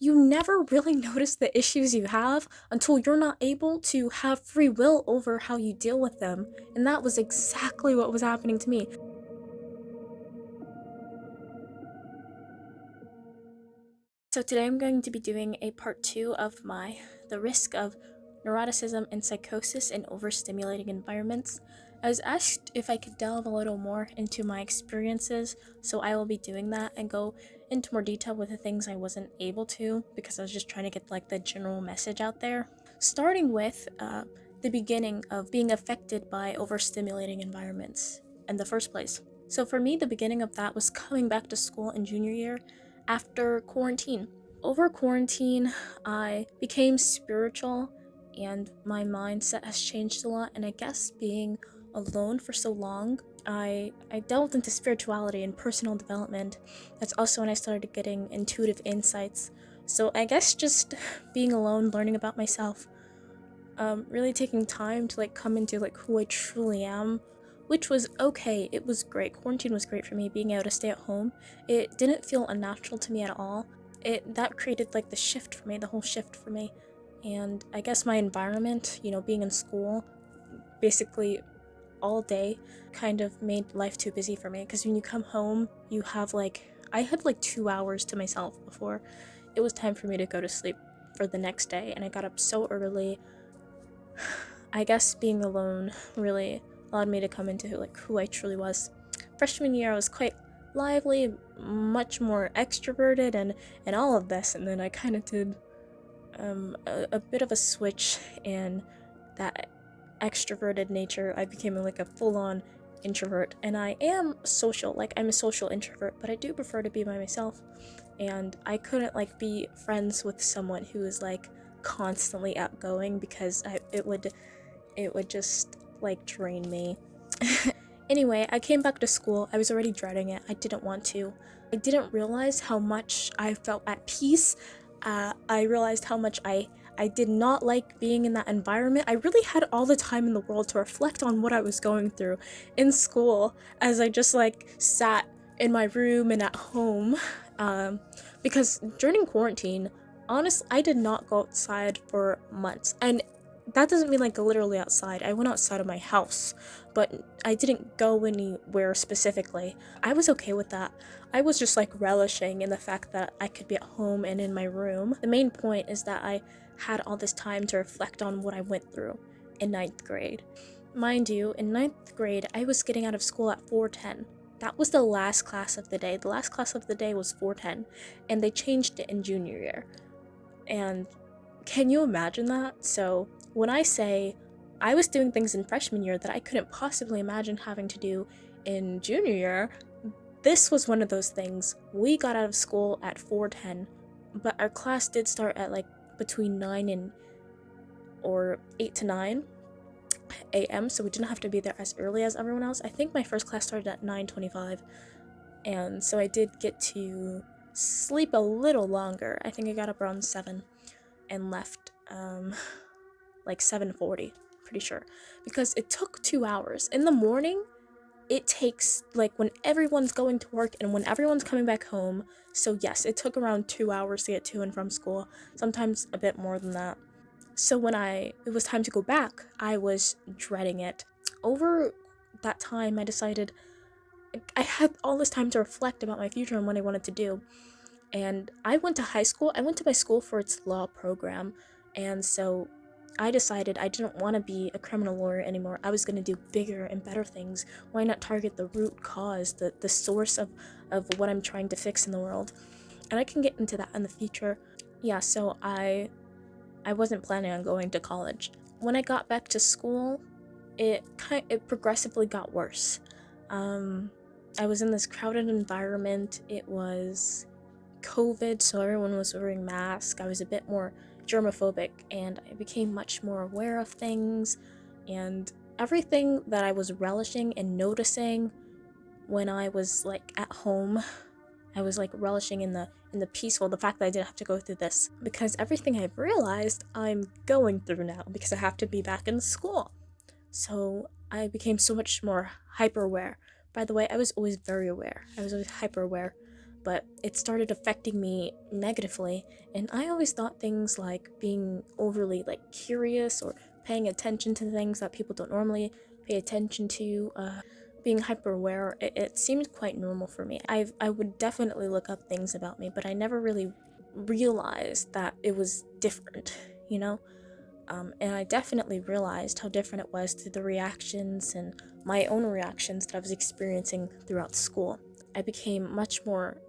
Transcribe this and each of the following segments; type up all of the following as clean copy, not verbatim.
you never really notice the issues you have until you're not able to have free will over how you deal with them. And that was exactly what was happening to me. So today I'm going to be doing a part 2 of the risk of neuroticism and psychosis in overstimulating environments. I was asked if I could delve a little more into my experiences, so I will be doing that and go into more detail with the things I wasn't able to because I was just trying to get like the general message out there. Starting with the beginning of being affected by overstimulating environments in the first place. So for me, the beginning of that was coming back to school in junior year after quarantine. Over quarantine, I became spiritual and my mindset has changed a lot. And I guess being alone for so long, I delved into spirituality and personal development. That's also when I started getting intuitive insights. So I guess just being alone, learning about myself, really taking time to like come into like who I truly am, which was okay. It was great. Quarantine was great for me, being able to stay at home. It didn't feel unnatural to me at all. That created like the shift for me, the whole shift for me. And I guess my environment, being in school basically all day kind of made life too busy for me, because when you come home, you have like I had like 2 hours to myself before it was time for me to go to sleep for the next day, and I got up so early. I guess being alone really allowed me to come into who I truly was. Freshman year, I was quite lively, much more extroverted, and all of this, and then I kind of did a bit of a switch in that extroverted nature. I became like a full-on introvert, and I am social. Like, I'm a social introvert, but I do prefer to be by myself. And I couldn't like be friends with someone who is like constantly outgoing, because it would just like drain me. Anyway, I came back to school. I was already dreading it. I didn't want to. I didn't realize how much I felt at peace. I realized how much I did not like being in that environment. I really had all the time in the world to reflect on what I was going through in school as I just like sat in my room and at home. Because during quarantine, honestly, I did not go outside for months. And that doesn't mean like literally outside. I went outside of my house, but I didn't go anywhere specifically. I was okay with that. I was just like relishing in the fact that I could be at home and in my room. The main point is that I had all this time to reflect on what I went through in 9th grade. Mind you, in 9th grade, I was getting out of school at 4:10. That was the last class of the day. The last class of the day was 4:10, and they changed it in junior year. And can you imagine that? So when I say I was doing things in freshman year that I couldn't possibly imagine having to do in junior year, this was one of those things. We got out of school at 4:10, but our class did start at like between 9 and or 8 to 9 a.m., so we didn't have to be there as early as everyone else. I think my first class started at 9:25, and so I did get to sleep a little longer. I think I got up around 7 and left like 7:40, pretty sure, because it took 2 hours. In the morning, it takes like when everyone's going to work and when everyone's coming back home. So yes, it took around 2 hours to get to and from school, sometimes a bit more than that. So when it was time to go back, I was dreading it. Over that time, I decided I had all this time to reflect about my future and what I wanted to do. And I went to high school. I went to my school for its law program, and so I decided I didn't want to be a criminal lawyer anymore. I was going to do bigger and better things. Why not target the root cause, the source of what I'm trying to fix in the world? And I can get into that in the future. Yeah, so I wasn't planning on going to college. When I got back to school, it progressively got worse. I was in this crowded environment. It was COVID, so everyone was wearing masks. I was a bit more germophobic, and I became much more aware of things, and everything that I was relishing and noticing when I was like at home, I was like relishing in the peaceful, the fact that I didn't have to go through this, because everything I've realized I'm going through now because I have to be back in school. So I became so much more hyper aware. By the way, I was always very aware. I was always hyper aware. but it started affecting me negatively. And I always thought things like being overly like curious or paying attention to things that people don't normally pay attention to, being hyper aware, it seemed quite normal for me. I would definitely look up things about me, but I never really realized that it was different, you know? And I definitely realized how different it was through the reactions and my own reactions that I was experiencing throughout school. I became much more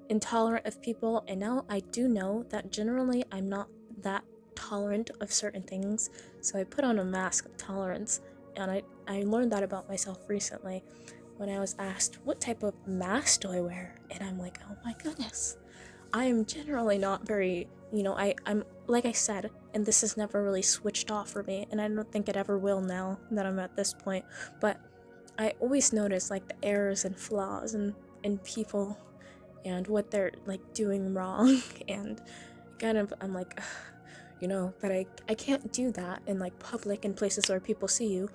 intolerant of people, and now I do know that generally I'm not that tolerant of certain things, so I put on a mask of tolerance, and I learned that about myself recently when I was asked, what type of mask do I wear? And I'm like, oh my goodness. I am generally not very, I'm, like I said, and this has never really switched off for me, and I don't think it ever will now that I'm at this point, but I always notice, like, the errors and flaws in people and what they're, like, doing wrong, and kind of, I'm like, but I can't do that in, like, public and places where people see you.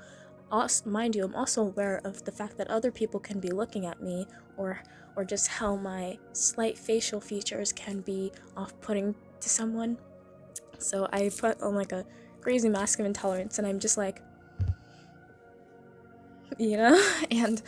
Also, mind you, I'm also aware of the fact that other people can be looking at me, or just how my slight facial features can be off-putting to someone. So I put on like a crazy mask of intolerance, and I'm just like, and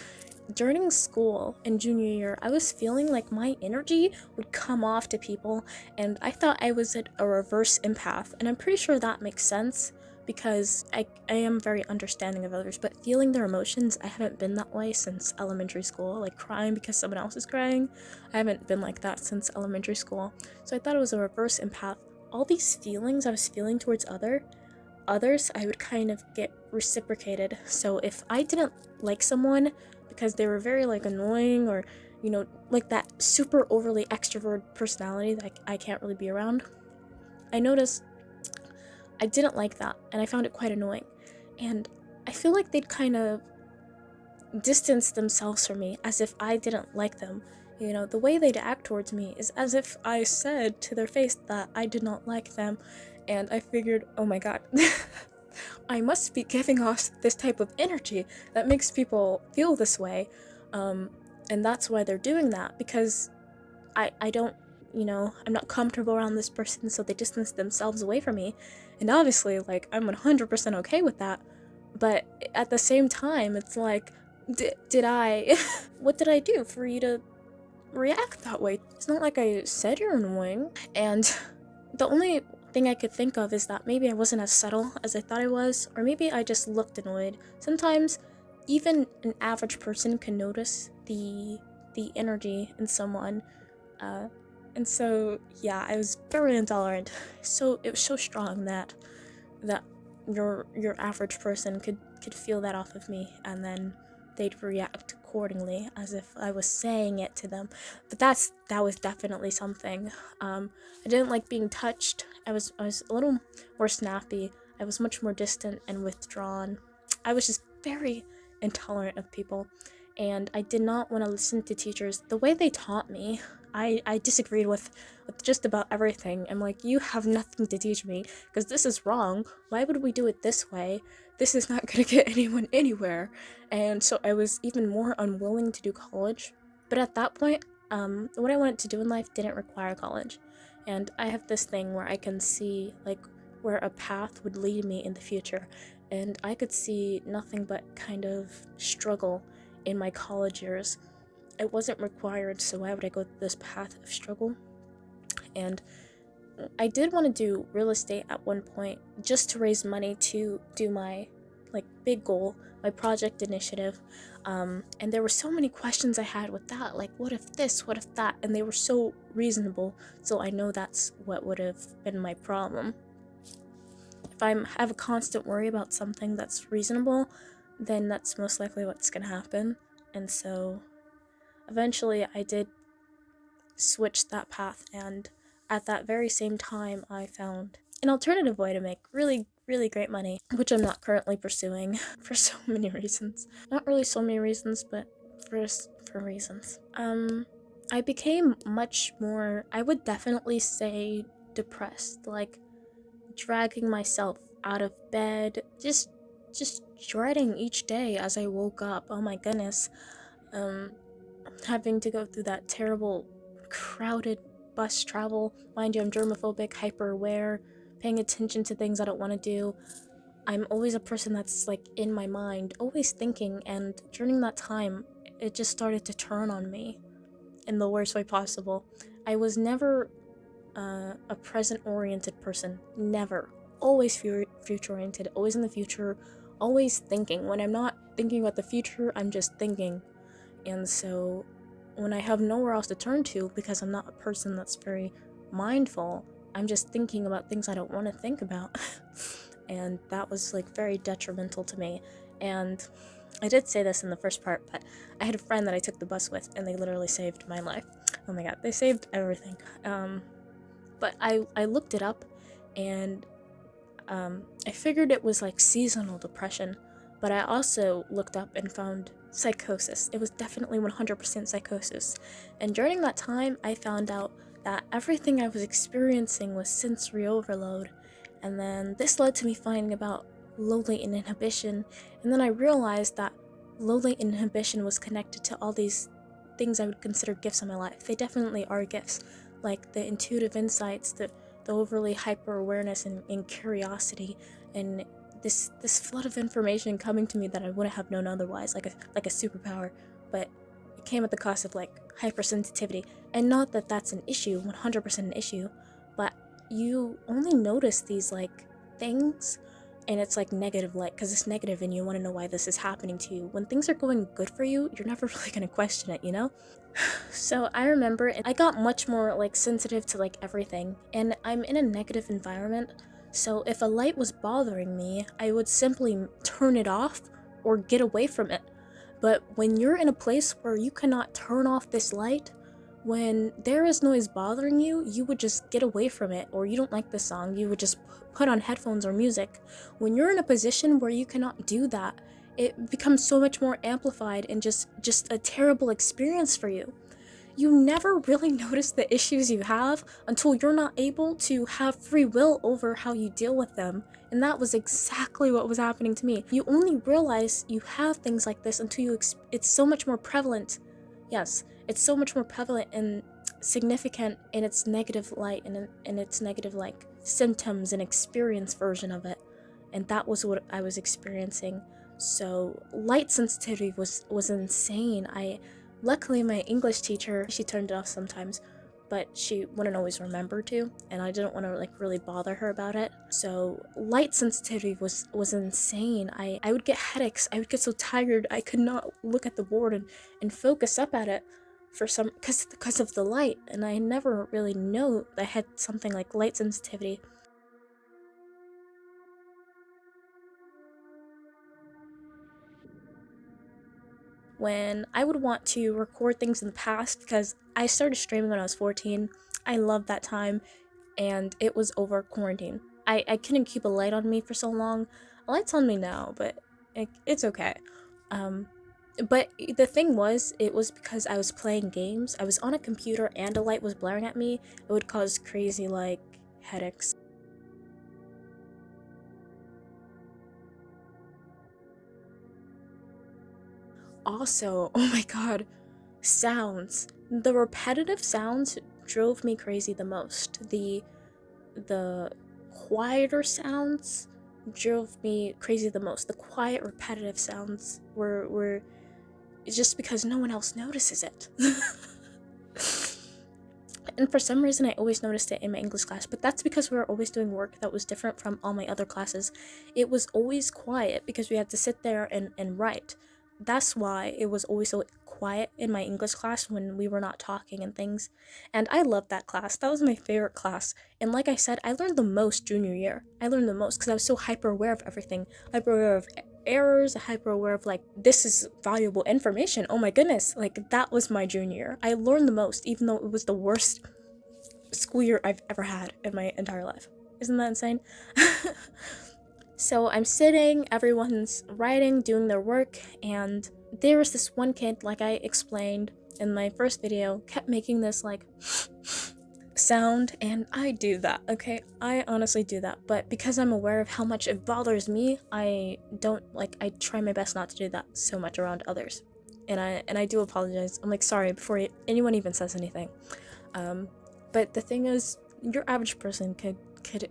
during school in junior year, I was feeling like my energy would come off to people, and I thought I was a reverse empath, and I'm pretty sure that makes sense because I am very understanding of others, but feeling their emotions, I haven't been that way since elementary school, like crying because someone else is crying. I haven't been like that since elementary school, so I thought it was a reverse empath. All these feelings I was feeling towards others, I would kind of get reciprocated. So if I didn't like someone because they were very like annoying, or like that super overly extrovert personality that I can't really be around, I noticed I didn't like that, and I found it quite annoying. And I feel like they'd kind of distance themselves from me as if I didn't like them. The way they'd act towards me is as if I said to their face that I did not like them. And I figured, oh my god, I must be giving off this type of energy that makes people feel this way. And that's why they're doing that, because I don't, I'm not comfortable around this person, so they distance themselves away from me. And obviously, like, I'm 100% okay with that. But at the same time, it's like, did I, what did I do for you to react that way? It's not like I said you're annoying. And the only thing I could think of is that maybe I wasn't as subtle as I thought I was, or maybe I just looked annoyed. Sometimes even an average person can notice the energy in someone. And so yeah, I was very intolerant. So it was so strong that your average person could feel that off of me, and then they'd react accordingly as if I was saying it to them. But that was definitely something. I didn't like being touched. I was a little more snappy. I was much more distant and withdrawn. I was just very intolerant of people, and I did not want to listen to teachers. The way they taught me, I disagreed with just about everything. I'm like, you have nothing to teach me, because this is wrong. Why would we do it this way? This is not going to get anyone anywhere. And so I was even more unwilling to do college. But at that point, what I wanted to do in life didn't require college. And I have this thing where I can see, like, where a path would lead me in the future. And I could see nothing but kind of struggle in my college years. It wasn't required, so why would I go this path of struggle? And I did want to do real estate at one point, just to raise money to do my big goal, my project initiative. And there were so many questions I had with that, like, what if this, what if that, and they were so reasonable. So I know that's what would have been my problem. If I have a constant worry about something that's reasonable, then that's most likely what's gonna happen. And so eventually I did switch that path, and at that very same time I found an alternative way to make really, really great money, which I'm not currently pursuing for so many reasons. Not really so many reasons, but for reasons. I became much more, I would definitely say, depressed, like dragging myself out of bed, just dreading each day as I woke up. Oh my goodness. having to go through that terrible, crowded bus travel. Mind you, I'm germophobic, hyper aware, paying attention to things I don't want to do. I'm always a person that's like in my mind, always thinking, and during that time, it just started to turn on me in the worst way possible. I was never a present-oriented person, never. Always future-oriented, always in the future, always thinking. When I'm not thinking about the future, I'm just thinking. And so when I have nowhere else to turn to, because I'm not a person that's very mindful, I'm just thinking about things I don't want to think about. And that was like very detrimental to me. And I did say this in the first part, but I had a friend that I took the bus with, and they literally saved my life. Oh my god, they saved everything. But I looked it up, and I figured it was like seasonal depression, but I also looked up and found psychosis. It was definitely 100% psychosis. And during that time, I found out that everything I was experiencing was sensory overload. And then this led to me finding about low latent inhibition, and then I realized that low latent inhibition was connected to all these things I would consider gifts in my life. They definitely are gifts, like the intuitive insights, the overly hyper awareness and curiosity, and this flood of information coming to me that I wouldn't have known otherwise, like a superpower. But it came at the cost of like hypersensitivity, and not that that's an issue, 100% an issue, but you only notice these like things, and it's like negative light because it's negative and you want to know why this is happening to you. When things are going good for you, you're never really going to question it, you know? So I remember I got much more like sensitive to like everything, and I'm in a negative environment, so if a light was bothering me, I would simply turn it off or get away from it. But when you're in a place where you cannot turn off this light, when there is noise bothering you, you would just get away from it. Or you don't like the song, you would just put on headphones or music. When you're in a position where you cannot do that, it becomes so much more amplified and just a terrible experience for you. You never really notice the issues you have until you're not able to have free will over how you deal with them. And that was exactly what was happening to me. You only realize you have things like this until it's so much more prevalent. Yes, it's so much more prevalent and significant in its negative light and in its negative like symptoms and experience version of it. And that was what I was experiencing. So light sensitivity was insane. Luckily, my English teacher, she turned it off sometimes, but she wouldn't always remember to, and I didn't want to like really bother her about it. So light sensitivity was insane. I would get headaches. I would get so tired I could not look at the board and focus up at it for some because of the light, and I never really knew I had something like light sensitivity. When I would want to record things in the past, because I started streaming when I was 14. I loved that time, and it was over quarantine. I couldn't keep a light on me for so long. A light's on me now, but it's okay. Um, but the thing was, it was because I was playing games. I was on a computer and a light was blaring at me. It would cause crazy, like, headaches. Also, oh my god, sounds. The repetitive sounds drove me crazy the most. The quieter sounds drove me crazy the most. The quiet, repetitive sounds were just because no one else notices it. And for some reason, I always noticed it in my English class, but that's because we were always doing work that was different from all my other classes. It was always quiet because we had to sit there and write. That's why it was always so quiet in my English class when we were not talking and things. And I loved that class. That was my favorite class. And like I said, I learned the most junior year. I learned the most because I was so hyper aware of everything. Hyper aware of errors, hyper aware of like, this is valuable information. Oh my goodness. Like, that was my junior year. I learned the most, even though it was the worst school year I've ever had in my entire life. Isn't that insane? So I'm sitting, everyone's writing, doing their work, and there was this one kid, like I explained in my first video, kept making this like sound, and I do that, okay? I honestly do that, but because I'm aware of how much it bothers me, I try my best not to do that so much around others. and I do apologize. I'm like, sorry before anyone even says anything. But the thing is, your average person could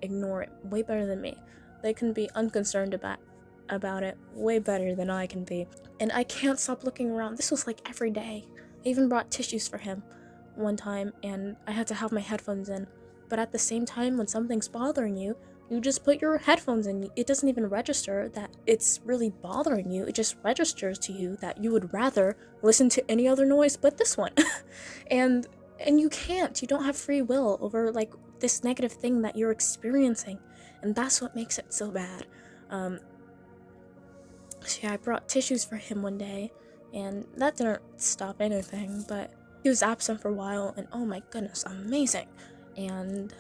ignore it way better than me. They can be unconcerned about it way better than I can be. And I can't stop looking around. This was like every day. I even brought tissues for him one time, and I had to have my headphones in. But at the same time, when something's bothering you, you just put your headphones in. It doesn't even register that it's really bothering you. It just registers to you that you would rather listen to any other noise but this one. and you can't. You don't have free will over like this negative thing that you're experiencing. And that's what makes it so bad. So yeah, I brought tissues for him one day, and that didn't stop anything, but he was absent for a while, and oh my goodness, amazing. And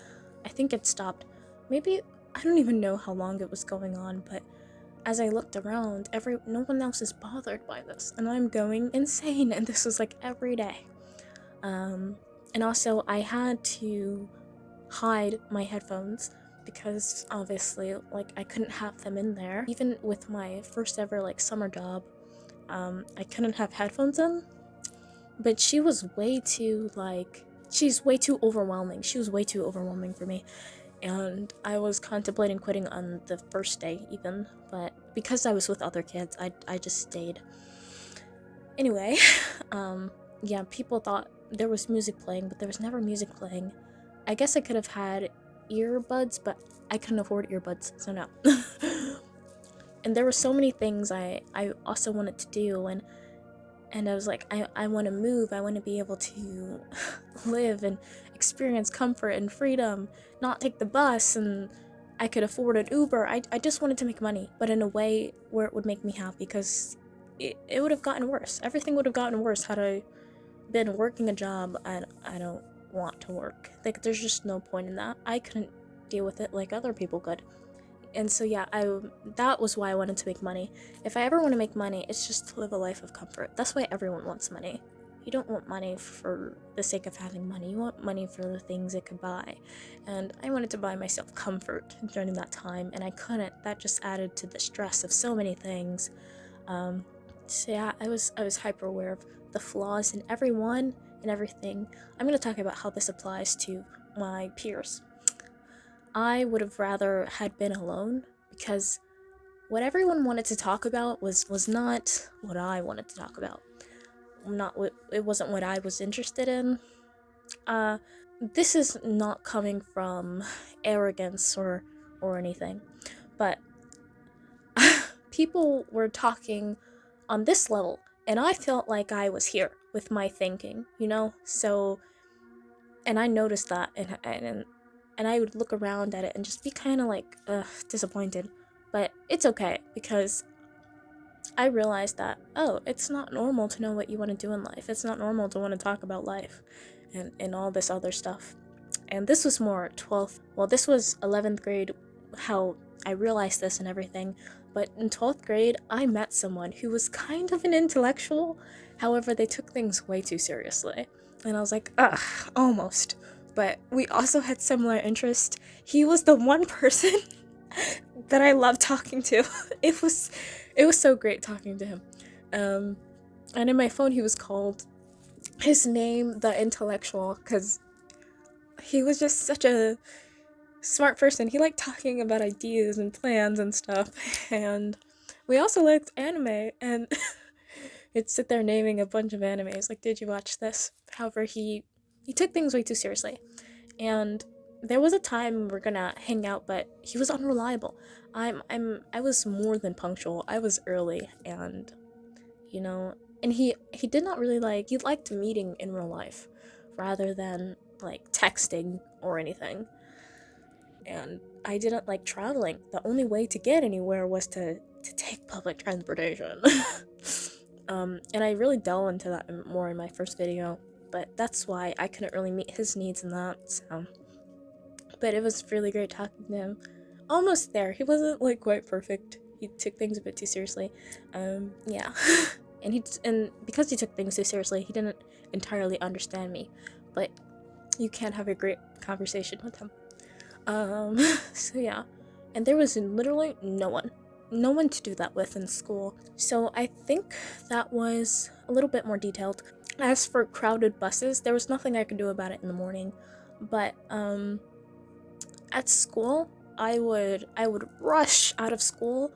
I think it stopped. Maybe, I don't even know how long it was going on, but as I looked around, no one else is bothered by this, and I'm going insane, and this was like every day. And also, I had to hide my headphones because obviously, like, I couldn't have them in there. Even with my first ever, like, summer job, I couldn't have headphones in, but she's way too overwhelming. She was way too overwhelming for me, and I was contemplating quitting on the first day even, but because I was with other kids, I just stayed. Anyway, yeah, people thought there was music playing, but there was never music playing. I guess I could have had earbuds, but I couldn't afford earbuds, so no. And there were so many things I also wanted to do, and I was like, I want to move, I want to be able to live and experience comfort and freedom, not take the bus, and I could afford an Uber. I just wanted to make money, but in a way where it would make me happy, because it would have gotten worse. Everything would have gotten worse had I been working a job I don't want to work. Like, there's just no point in that. I couldn't deal with it like other people could. And so yeah, that was why I wanted to make money. If I ever want to make money, it's just to live a life of comfort. That's why everyone wants money. You don't want money for the sake of having money. You want money for the things it could buy. And I wanted to buy myself comfort during that time, and I couldn't. That just added to the stress of so many things. So yeah, I was hyper aware of the flaws in everyone and everything. I'm going to talk about how this applies to my peers. I would have rather had been alone, because what everyone wanted to talk about was not what I wanted to talk about. It wasn't what I was interested in. This is not coming from arrogance or anything, but people were talking on this level, and I felt like I was here with my thinking, So, and I noticed that, and I would look around at it and just be kind of like, disappointed. But it's okay, because I realized that, it's not normal to know what you want to do in life. It's not normal to want to talk about life and all this other stuff. And this was more 12th, this was 11th grade, how I realized this and everything. But in 12th grade, I met someone who was kind of an intellectual. However, they took things way too seriously. And I was like, almost. But we also had similar interests. He was the one person that I loved talking to. It was so great talking to him. And in my phone, he was called his name, the intellectual, because he was just such a smart person. He liked talking about ideas and plans and stuff. And we also liked anime, and he'd sit there naming a bunch of animes, like, did you watch this? However, he took things way too seriously. And there was a time we were gonna hang out, but he was unreliable. I was more than punctual. I was early, and and he did not really he liked meeting in real life rather than like texting or anything. And I didn't like traveling. The only way to get anywhere was to take public transportation. And I really delve into that more in my first video, but that's why I couldn't really meet his needs in that, so. But it was really great talking to him. Almost there. He wasn't like quite perfect. He took things a bit too seriously. Yeah. and because he took things too seriously, he didn't entirely understand me. But you can have a great conversation with him. So yeah. And there was literally no one no one to do that with in school. So I think that was a little bit more detailed. As for crowded buses, there was nothing I could do about it in the morning, but at school, I would rush out of school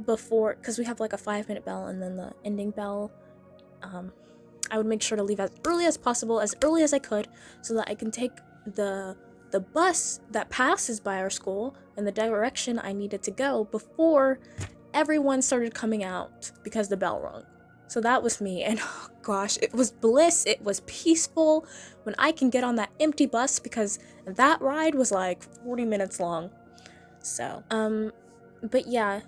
before, because we have like a 5-minute bell and then the ending bell. I would make sure to leave as early as possible, as early as I could, so that I can take the bus that passes by our school in the direction I needed to go before everyone started coming out because the bell rung. So that was me, and oh gosh, it was bliss, it was peaceful when I can get on that empty bus, because that ride was like 40 minutes long. So, but yeah,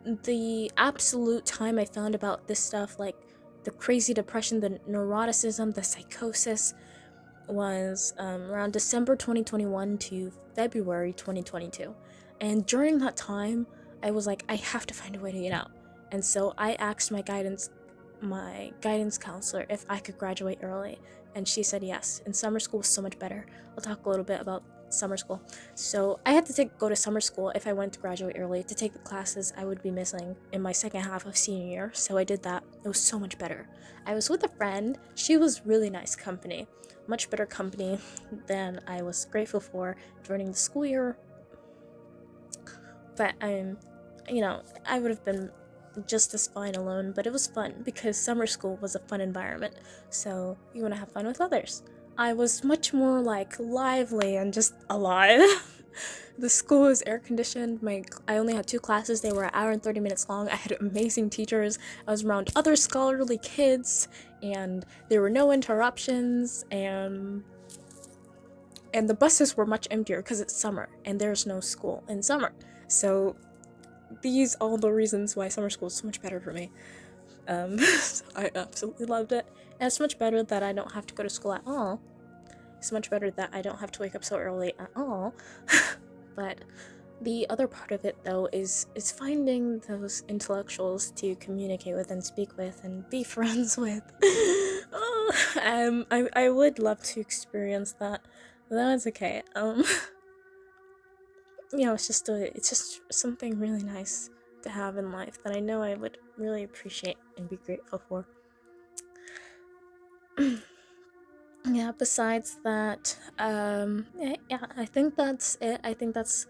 the absolute time I found about this stuff, like the crazy depression, the neuroticism, the psychosis, was around December 2021 to February 2022. And during that time, I was like, I have to find a way to get out. And so I asked my guidance counselor if I could graduate early, and she said yes. And summer school was so much better. I'll talk a little bit about summer school. So I had to go to summer school if I wanted to graduate early, to take the classes I would be missing in my second half of senior year. So I did that. It was so much better. I was with a friend. She was really nice company, much better company than I was grateful for during the school year. But I would have been just as fine alone, but it was fun because summer school was a fun environment, so you want to have fun with others. I was much more like lively and just alive. The school was air conditioned. I only had 2 classes. They were an hour and 30 minutes long. I had amazing teachers. I was around other scholarly kids, and there were no interruptions, and the buses were much emptier because it's summer and there's no school in summer. So these are all the reasons why summer school is so much better for me. So I absolutely loved it. And it's much better that I don't have to go to school at all. It's much better that I don't have to wake up so early at all. But the other part of it, though, is finding those intellectuals to communicate with and speak with and be friends with. I would love to experience that. That's okay. It's just something really nice to have in life that I know I would really appreciate and be grateful for. Yeah, besides that, yeah, I think that's it. I think that's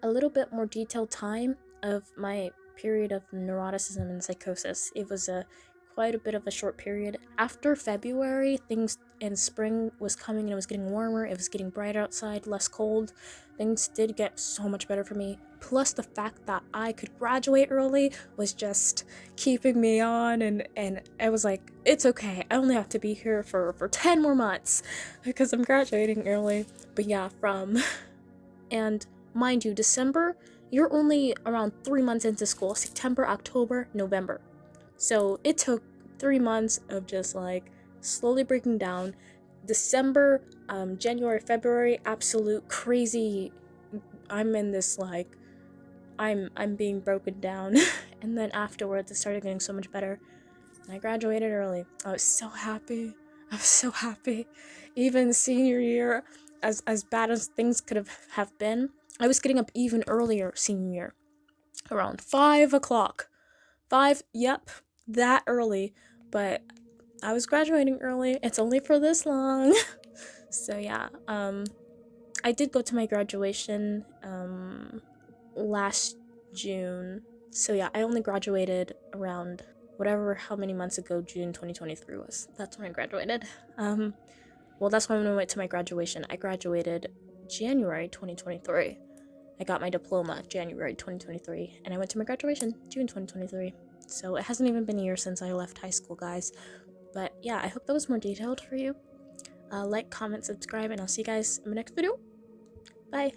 a little bit more detailed time of my period of neuroticism and psychosis. It was quite a bit of a short period. After February, things in spring was coming and it was getting warmer, it was getting brighter outside, less cold. Things did get so much better for me. Plus the fact that I could graduate early was just keeping me on, and I was like, it's okay, I only have to be here for 10 more months because I'm graduating early. But yeah, and mind you, December, you're only around 3 months into school. September, October, November. So it took 3 months of just like slowly breaking down. December, January, February, absolute crazy. I'm in this like, I'm being broken down. And then afterwards, it started getting so much better. And I graduated early. I was so happy. Even senior year, as bad as things could have been, I was getting up even earlier senior year, around 5 o'clock. Yep, that early. But I was graduating early. It's only for this long. So yeah, I did go to my graduation last June. So yeah, I only graduated around how many months ago June 2023 was. That's when I graduated. Well, that's when I went to my graduation. I graduated January 2023. I got my diploma January 2023, and I went to my graduation June 2023. So it hasn't even been a year since I left high school, guys. But yeah, I hope that was more detailed for you. Like, comment, subscribe, and I'll see you guys in my next video. Bye!